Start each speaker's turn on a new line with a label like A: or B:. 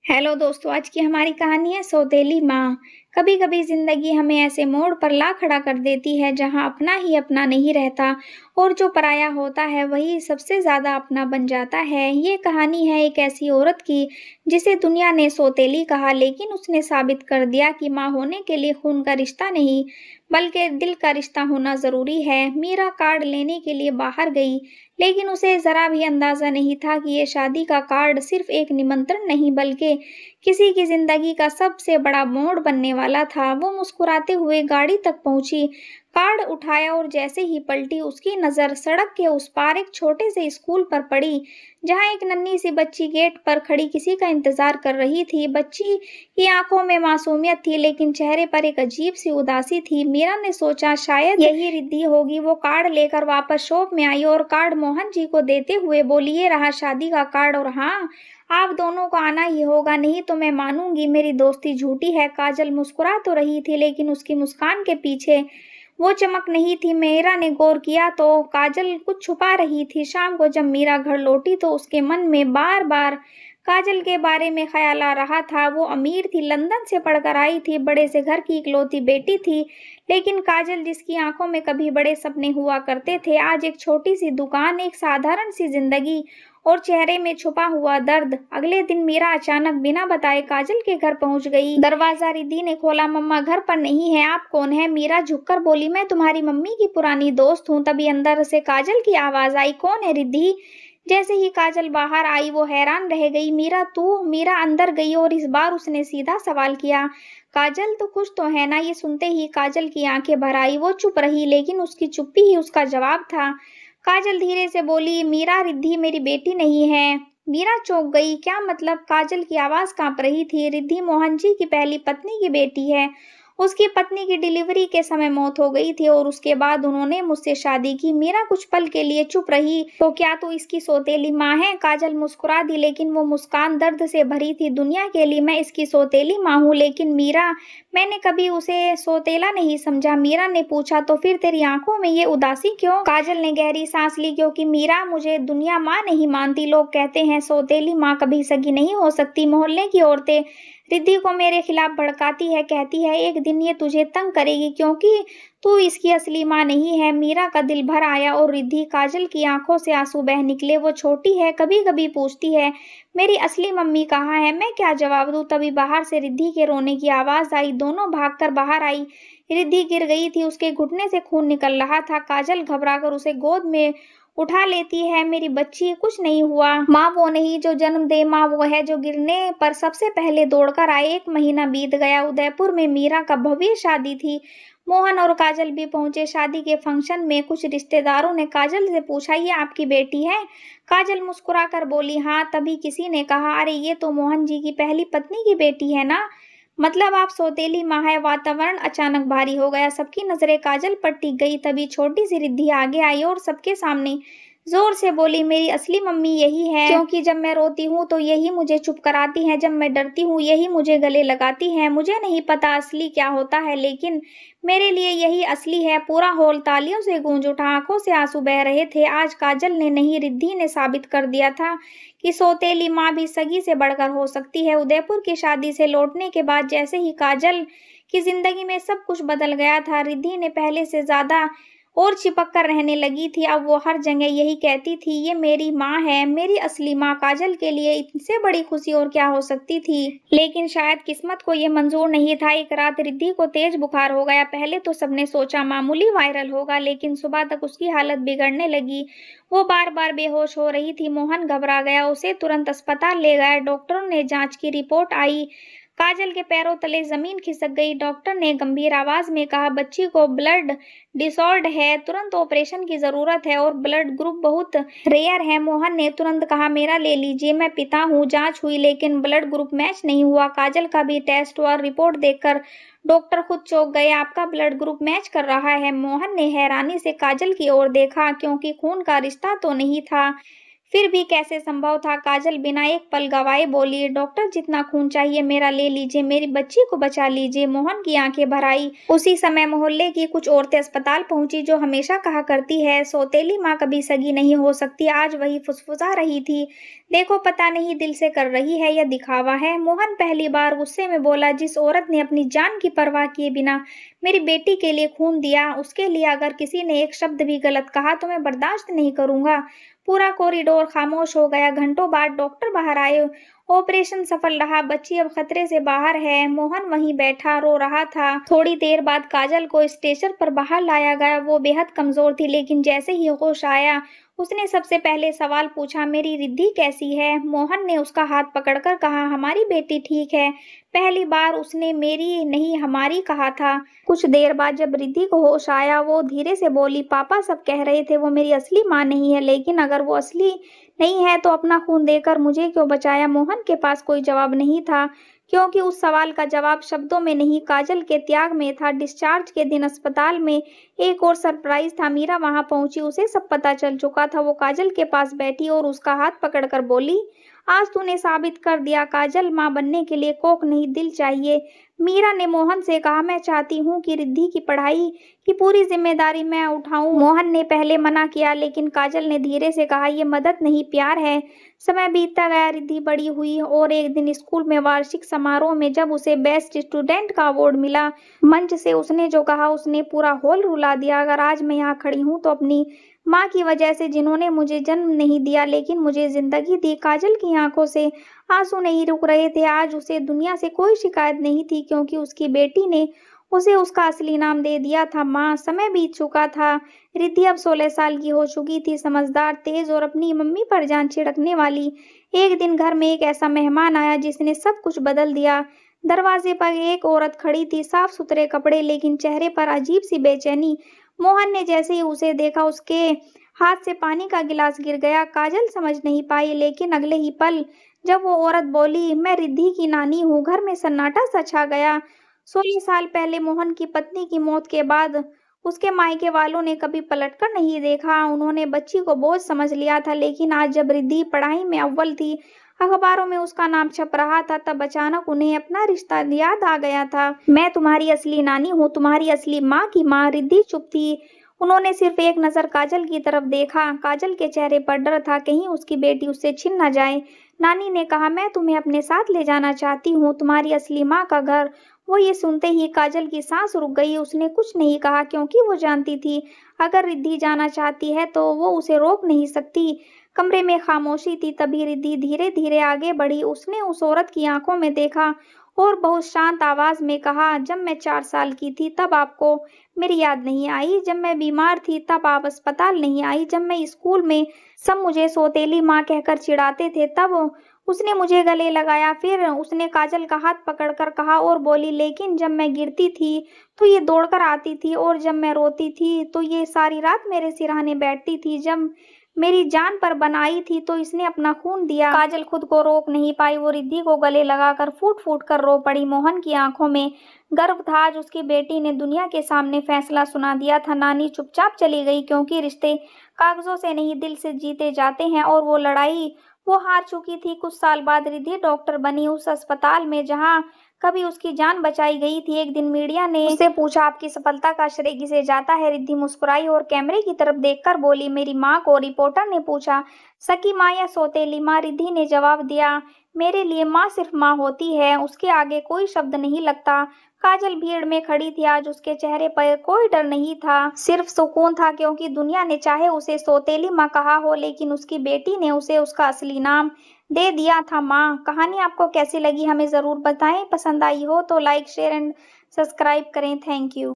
A: Hello दोस्तों, आज की हमारी कहानी है सौतेली माँ। कभी कभी जिंदगी हमें ऐसे मोड़ पर ला खड़ा कर देती है जहाँ अपना ही अपना नहीं रहता और जो पराया होता है वही सबसे ज्यादा अपना बन जाता है। ये कहानी है एक ऐसी औरत की जिसे दुनिया ने सौतेली कहा, लेकिन उसने साबित कर दिया कि माँ होने के लिए खून का रिश्ता नहीं बल्कि दिल का रिश्ता होना जरूरी है। मीरा कार्ड लेने के लिए बाहर गई, लेकिन उसे जरा भी अंदाजा नहीं था कि ये शादी का कार्ड सिर्फ एक निमंत्रण नहीं बल्कि किसी की जिंदगी का सबसे बड़ा मोड़ बनने वाला था। वो मुस्कुराते हुए गाड़ी तक पहुंची, कार्ड उठाया और जैसे ही पलटी उसकी नजर सड़क के उस पार एक छोटे से स्कूल पर पड़ी, जहां एक नन्ही सी बच्ची गेट पर खड़ी किसी का इंतजार कर रही थी। बच्ची की आंखों में मासूमियत थी, लेकिन चेहरे पर एक अजीब सी उदासी थी। मीरा ने सोचा शायद यही रिद्धि होगी। वो कार्ड लेकर वापस शॉप में आई और कार्ड मोहन जी को देते हुए बोली, ये रहा शादी का कार्ड, और हाँ, आप दोनों को आना ही होगा, नहीं तो मैं मानूंगी मेरी दोस्ती झूठी है। काजल मुस्कुरा तो रही थी, लेकिन उसकी मुस्कान के पीछे वो चमक नहीं थी। मीरा ने गौर किया तो काजल कुछ छुपा रही थी। शाम को जब मीरा घर लौटी तो उसके मन में बार बार काजल के बारे में ख्याल आ रहा था। वो अमीर थी, लंदन से पढ़कर आई थी, बड़े से घर की इकलौती बेटी थी, लेकिन काजल जिसकी आंखों में कभी बड़े सपने हुआ करते थे, आज एक छोटी सी दुकान, एक साधारण सी जिंदगी और चेहरे में छुपा हुआ दर्द। अगले दिन मीरा अचानक बिना बताए काजल के घर पहुंच गई। दरवाजा रिद्धि ने खोला। मम्मा घर पर नहीं है, आप कौन है? मीरा झुककर बोली, मैं तुम्हारी मम्मी की पुरानी दोस्त हूँ। तभी अंदर से काजल की आवाज आई, कौन है रिद्धि? जैसे ही काजल बाहर आई वो हैरान रह गई। मीरा तू? मीरा अंदर गई और इस बार उसने सीधा सवाल किया, काजल तो खुश तो है ना? ये सुनते ही काजल की आंखें भर आई। वो चुप रही, लेकिन उसकी चुप्पी ही उसका जवाब था। काजल धीरे से बोली, मीरा, रिद्धि मेरी बेटी नहीं है। मीरा चौंक गई। क्या मतलब? काजल की आवाज कांप रही थी। रिद्धि मोहन जी की पहली पत्नी की बेटी है। उसकी पत्नी की डिलीवरी के समय मौत हो गई थी और उसके बाद उन्होंने मुझसे शादी की। मीरा कुछ पल के लिए चुप रही। तो क्या तू इसकी सौतेली माँ है? काजल मुस्कुरा दी, लेकिन वो मुस्कान दर्द से भरी थी। दुनिया के लिए मैं इसकी सौतेली माँ हूँ, लेकिन मीरा, मैंने कभी उसे सौतेला नहीं समझा। मीरा ने पूछा, तो फिर तेरी आंखों में ये उदासी क्यों? काजल ने गहरी सांस ली, क्योंकि मीरा, मुझे दुनिया माँ नहीं मानती। लोग कहते हैं सौतेली माँ कभी सगी नहीं हो सकती। मोहल्ले की औरतें रिद्धि को मेरे खिलाफ भड़काती है, कहती है एक दिन ये तुझे तंग करेगी क्योंकि तू इसकी असली माँ नहीं है। मीरा का दिल भर आया और रिद्धि, काजल की आंखों से आंसू बह निकले। वो छोटी है, कभी कभी पूछती है मेरी असली मम्मी कहाँ है? मैं क्या जवाब दूं? तभी बाहर से रिद्धि के रोने की आवाज आई। दोनों भागकर बाहर आई। रिद्धि गिर गई थी, उसके घुटने से खून निकल रहा था। काजल घबराकर उसे गोद में उठा लेती है। मेरी बच्ची, कुछ नहीं हुआ। माँ वो नहीं जो जन्म दे, माँ वो है जो गिरने पर सबसे पहले दौड़कर आए। एक महीना बीत गया। उदयपुर में मीरा का भव्य शादी थी। मोहन और काजल भी पहुंचे। शादी के फंक्शन में कुछ रिश्तेदारों ने काजल से पूछा, ये आपकी बेटी है? काजल मुस्कुराकर बोली, हाँ। तभी किसी ने कहा, अरे ये तो मोहन जी की पहली पत्नी की बेटी है ना, मतलब आप सौतेली माँ है। वातावरण अचानक भारी हो गया, सबकी नजरें काजल पर टिक गई। तभी छोटी सी रिद्धि आगे आई और सबके सामने जोर से बोली, मेरी असली मम्मी यही है, क्योंकि जब मैं रोती हूँ तो यही मुझे चुप कराती है, जब मैं डरती हूँ यही मुझे गले लगाती है। मुझे नहीं पता असली क्या होता है, लेकिन मेरे लिए यही असली है। पूरा हॉल तालियों से गूंज उठा, आंखों से आंसू बह रहे थे। आज काजल ने नहीं, रिद्धि ने साबित कर दिया था कि सौतेली माँ भी सगी से बढ़कर हो सकती है। उदयपुर की शादी से लौटने के बाद जैसे ही काजल की जिंदगी में सब कुछ बदल गया था। रिद्धि ने पहले से ज्यादा और चिपक कर रहने लगी थी। अब वो हर जगह यही कहती थी, ये मेरी माँ है, मेरी असली माँ। काजल के लिए इससे बड़ी खुशी और क्या हो सकती थी, लेकिन शायद किस्मत को ये मंजूर नहीं था। एक रात रिद्धि को तेज बुखार हो गया। पहले तो सबने सोचा मामूली वायरल होगा, लेकिन सुबह तक उसकी हालत बिगड़ने लगी। वो बार बार बेहोश हो रही थी। मोहन घबरा गया, उसे तुरंत अस्पताल ले गया। डॉक्टरों ने जांच की, रिपोर्ट आई, काजल के पैरों तले जमीन खिसक गई। डॉक्टर ने गंभीर आवाज में कहा, बच्ची को ब्लड डिसऑर्डर है, तुरंत ऑपरेशन की जरूरत है और ब्लड ग्रुप बहुत रेयर है। मोहन ने तुरंत कहा, मेरा ले लीजिए, मैं पिता हूँ। जांच हुई, लेकिन ब्लड ग्रुप मैच नहीं हुआ। काजल का भी टेस्ट हुआ। रिपोर्ट देखकर डॉक्टर खुद चौंक गए, आपका ब्लड ग्रुप मैच कर रहा है। मोहन ने हैरानी से काजल की ओर देखा, क्योंकि खून का रिश्ता तो नहीं था। फिर भी कैसे संभव था? काजल बिना एक पल गवाए बोली, डॉक्टर जितना खून चाहिए मेरा ले लीजिए, मेरी बच्ची को बचा लीजिए। मोहन की आंखें भर आई। उसी समय मोहल्ले की कुछ औरतें अस्पताल पहुंची, जो हमेशा कहा करती है सौतेली माँ कभी सगी नहीं हो सकती। आज वही फुसफुसा रही थी, देखो पता नहीं दिल से कर रही है या दिखावा है। मोहन पहली बार गुस्से में बोला, जिस औरत ने अपनी जान की परवाह किए बिना मेरी बेटी के लिए खून दिया, उसके लिए अगर किसी ने एक शब्द भी गलत कहा तो मैं बर्दाश्त नहीं करूंगा। पूरा कॉरिडोर खामोश हो गया। घंटों बाद डॉक्टर बाहर आए। ऑपरेशन सफल रहा, बच्ची अब खतरे से बाहर है। मोहन वहीं बैठा रो रहा था। थोड़ी देर बाद काजल को स्ट्रेचर पर बाहर लाया गया। वो बेहद कमजोर थी, लेकिन जैसे ही होश आया उसने सबसे पहले सवाल पूछा, मेरी रिद्धि कैसी है? मोहन ने उसका हाथ पकड़कर कहा, हमारी बेटी ठीक है। पहली बार उसने मेरी नहीं हमारी कहा था। कुछ देर बाद जब रिद्धि को होश आया, वो धीरे से बोली, पापा सब कह रहे थे वो मेरी असली माँ नहीं है, लेकिन अगर वो असली नहीं है तो अपना खून देकर मुझे क्यों बचाया? मोहन के पास कोई जवाब नहीं था, क्योंकि उस सवाल का जवाब शब्दों में नहीं, काजल के त्याग में था। डिस्चार्ज के दिन अस्पताल में एक और सरप्राइज था। मीरा वहां पहुंची, उसे सब पता चल चुका था। वो काजल के पास बैठी और उसका हाथ पकड़कर बोली, आज तूने साबित कर दिया, काजल माँ बनने के लिए कोख नहीं दिल चाहिए। मीरा ने मोहन से कहा, मैं चाहती हूँ कि रिद्धि की पढ़ाई की पूरी जिम्मेदारी मैं उठाऊं। मोहन ने पहले मना किया, लेकिन काजल ने धीरे से कहा, ये मदद नहीं प्यार है। समय बीतता गया, रिद्धि बड़ी हुई और एक दिन स्कूल में वार्षिक समारोह में जब उसे बेस्ट स्टूडेंट का अवार्ड मिला, मंच से उसने जो कहा उसने पूरा हॉल रुला दिया। अगर आज मैं यहाँ खड़ी हूँ तो अपनी माँ की वजह से, जिन्होंने मुझे जन्म नहीं दिया लेकिन मुझे जिंदगी दी। काजल की आंखों से आंसू नहीं रुक रहे थे। आज उसे दुनिया से कोई शिकायत नहीं थी, क्योंकि उसकी बेटी ने उसे उसका असली नाम दे दिया था, माँ। समय बीत चुका था। रिद्धि अब 16 साल की हो चुकी थी, समझदार, तेज और अपनी मम्मी पर जान छिड़कने वाली। एक दिन घर में एक ऐसा मेहमान आया जिसने सब कुछ बदल दिया। दरवाजे पर एक औरत खड़ी थी, साफ सुथरे कपड़े, लेकिन चेहरे पर अजीब सी बेचैनी। मोहन ने जैसे ही उसे देखा, उसके हाथ से पानी का गिलास गिर गया। काजल समझ नहीं पाई, लेकिन अगले ही पल जब वो औरत बोली, मैं रिद्धि की नानी हूँ, घर में सन्नाटा सा छा गया। 16 साल पहले मोहन की पत्नी की मौत के बाद उसके मायके वालों ने कभी पलटकर नहीं देखा। उन्होंने बच्ची को बोझ समझ लिया था, लेकिन आज जब रिद्धि पढ़ाई में अव्वल थी, अखबारों में उसका नाम छप रहा था, तब अचानक उन्हें अपना रिश्ता याद आ गया था। मैं तुम्हारी असली नानी हूँ, तुम्हारी असली माँ की माँ। रिद्धि चुप थी। उन्होंने सिर्फ एक नजर काजल की तरफ देखा। काजल के चेहरे पर डर था, कहीं उसकी बेटी उससे छिन न जाए। नानी ने कहा, मैं तुम्हें अपने साथ ले जाना चाहती हूँ, तुम्हारी असली माँ का घर। वो ये सुनते ही काजल की सांस रुक गई। उसने कुछ नहीं कहा, क्योंकि वो जानती थी अगर रिद्धि जाना चाहती है तो वो उसे रोक नहीं सकती। कमरे में खामोशी थी। तभी रिद्धि धीरे धीरे आगे बढ़ी। उसने उस औरत की आंखों में देखा और बहुत शांत आवाज में कहा, जब मैं 4 साल की थी तब आपको मेरी याद नहीं आई? जब मैं बीमार थी तब आप अस्पताल नहीं आई? जब मैं स्कूल में सब मुझे सौतेली माँ कहकर चिढ़ाते थे तब उसने मुझे गले लगाया? फिर उसने काजल का हाथ पकड़कर कहा और बोली, लेकिन जब मैं गिरती थी तो ये दौड़कर आती थी, और जब मैं रोती थी तो ये सारी रात मेरे सिरहाने बैठती थी। जब मेरी जान पर बनाई थी तो इसने अपना खून दिया। काजल खुद को रोक नहीं पाई। वो रिद्धि को गले लगाकर फूट फूट कर रो पड़ी। मोहन की आंखों में गर्व था। आज उसकी बेटी ने दुनिया के सामने फैसला सुना दिया था। नानी चुपचाप चली गई, क्योंकि रिश्ते कागजों से नहीं दिल से जीते जाते हैं, और वो लड़ाई वो हार चुकी थी। कुछ साल बाद रिद्धि डॉक्टर बनी, उस अस्पताल में जहाँ कभी उसकी जान बचाई गई थी। एक दिन मीडिया ने उससे पूछा, आपकी सफलता का श्रेय किसे जाता है? रिद्धि मुस्कुराई और कैमरे की तरफ देखकर बोली, मेरी माँ को। रिपोर्टर ने पूछा, सकी माँ या सौतेली माँ? रिद्धि ने जवाब दिया, मेरे लिए माँ सिर्फ माँ होती है, उसके आगे कोई शब्द नहीं लगता। काजल भीड़ में खड़ी थी। आज उसके चेहरे पर कोई डर नहीं था, सिर्फ सुकून था, क्योंकि दुनिया ने चाहे उसे सौतेली माँ कहा हो, लेकिन उसकी बेटी ने उसे उसका असली नाम दे दिया था, माँ। कहानी आपको कैसी लगी हमें ज़रूर बताएं। पसंद आई हो तो लाइक शेयर एंड सब्सक्राइब करें। Thank you.